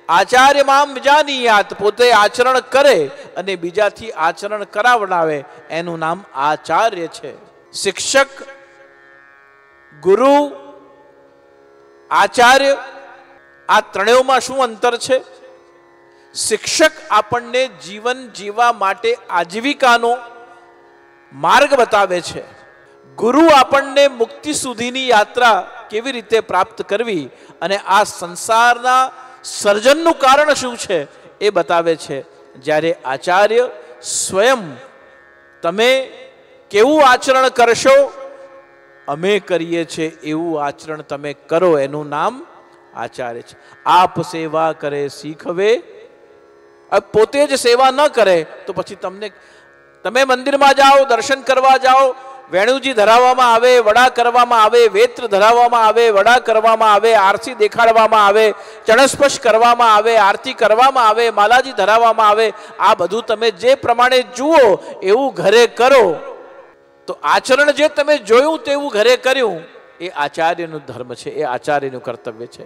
આચાર્ય મામ વિજાનીયાત, પોતે આચરણ કરે અને બીજાથી આચરણ કરાવડાવે, એનું નામ આચાર્ય છે. શિક્ષક, ગુરુ, આચાર્ય, આ ત્રણેયમાં શું અંતર છે? શિક્ષક આપણને જીવન જીવવા માટે આજીવિકાનો માર્ગ બતાવે છે. ગુરુ આપણને મુક્તિ સુધીની યાત્રા કેવી રીતે પ્રાપ્ત કરવી અને આ સંસારના સર્જનનું કારણ શું છે એ બતાવે છે. જ્યારે આચાર્ય સ્વયં તમે કેવું આચરણ કરશો, અમે કરીએ છીએ એવું આચરણ તમે કરો, એનું નામ આચાર્ય છે. આપ સેવા કરે શીખવે. પોતે જ સેવા ન કરે તો પછી તમે મંદિરમાં જાઓ, દર્શન કરવા જાઓ, વેણુજી ધરાવવામાં આવે, વડા કરવામાં આવે, વેત્ર ધરાવવામાં આવે, વડા કરવામાં આવે, આરસી દેખાડવામાં આવે, ચણસ્પર્શ કરવામાં આવે, આરતી કરવામાં આવે, માલાજી ધરાવવામાં આવે, આ બધું તમે જે પ્રમાણે જુઓ એવું ઘરે કરો તો આચરણ જે તમે જોયું તેવું ઘરે કર્યું એ આચાર્યનું ધર્મ છે, એ આચાર્યનું કર્તવ્ય છે.